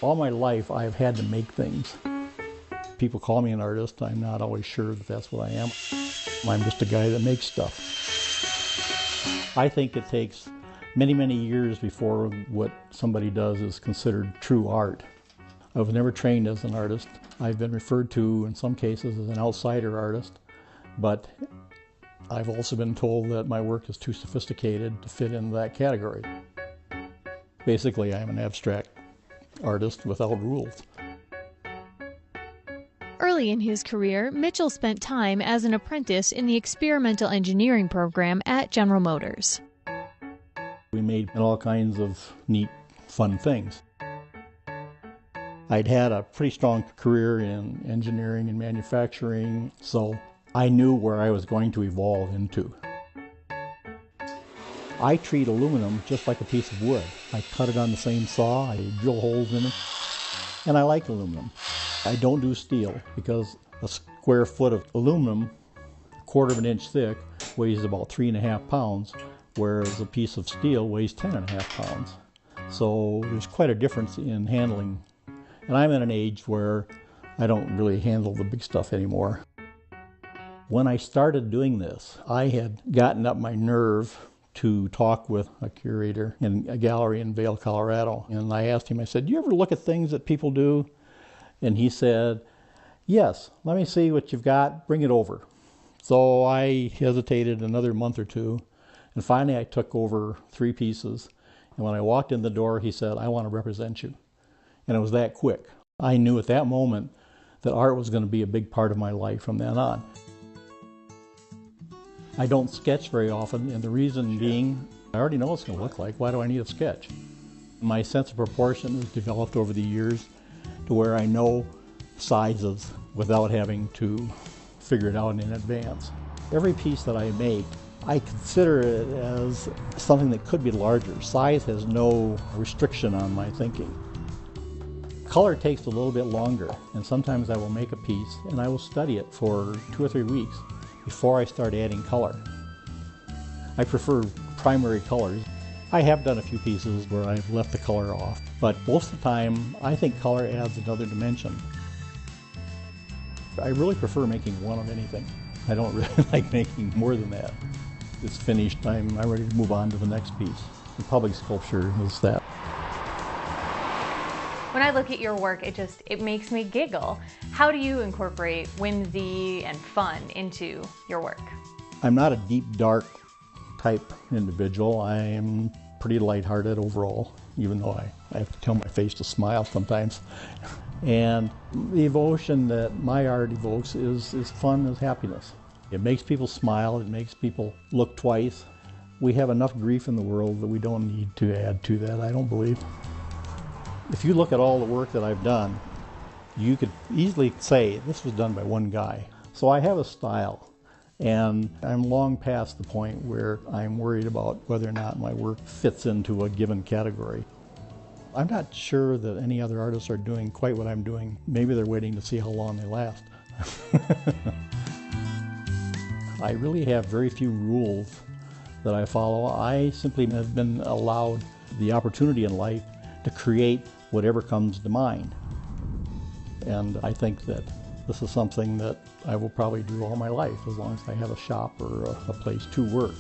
All my life I've had to make things. People call me an artist. I'm not always sure that that's what I am. I'm just a guy that makes stuff. I think it takes many, many years before what somebody does is considered true art. I was never trained as an artist. I've been referred to in some cases as an outsider artist, but I've also been told that my work is too sophisticated to fit in that category. Basically, I'm an abstract artist without rules. Early in his career, Mitchell spent time as an apprentice in the experimental engineering program at General Motors. We made all kinds of neat, fun things. I'd had a pretty strong career in engineering and manufacturing, so I knew where I was going to evolve into. I treat aluminum just like a piece of wood. I cut it on the same saw, I drill holes in it, and I like aluminum. I don't do steel because a square foot of aluminum, 1/4 of an inch thick, weighs about 3.5 pounds, whereas a piece of steel weighs 10.5 pounds. So there's quite a difference in handling. And I'm at an age where I don't really handle the big stuff anymore. When I started doing this, I had gotten up my nerve to talk with a curator in a gallery in Vail, Colorado. And I asked him, I said, "Do you ever look at things that people do?" And he said, "Yes, let me see what you've got, bring it over." So I hesitated another month or two, and finally I took over 3 pieces. And when I walked in the door, he said, "I want to represent you." And it was that quick. I knew at that moment that art was going to be a big part of my life from then on. I don't sketch very often, and the reason being, I already know what it's going to look like. Why do I need a sketch? My sense of proportion has developed over the years to where I know sizes without having to figure it out in advance. Every piece that I make, I consider it as something that could be larger. Size has no restriction on my thinking. Color takes a little bit longer, and sometimes I will make a piece and I will study it for 2 or 3 weeks before I start adding color. I prefer primary colors. I have done a few pieces where I've left the color off, but most of the time I think color adds another dimension. I really prefer making one of anything. I don't really like making more than that. It's finished, I'm ready to move on to the next piece. The public sculpture is that. When I look at your work, it makes me giggle. How do you incorporate whimsy and fun into your work? I'm not a deep, dark type individual. I'm pretty lighthearted overall, even though I have to tell my face to smile sometimes. And the emotion that my art evokes is fun, is happiness. It makes people smile, it makes people look twice. We have enough grief in the world that we don't need to add to that, I don't believe. If you look at all the work that I've done, you could easily say this was done by one guy. So I have a style, and I'm long past the point where I'm worried about whether or not my work fits into a given category. I'm not sure that any other artists are doing quite what I'm doing. Maybe they're waiting to see how long they last. I really have very few rules that I follow. I simply have been allowed the opportunity in life to create whatever comes to mind. And I think that this is something that I will probably do all my life as long as I have a shop or a place to work.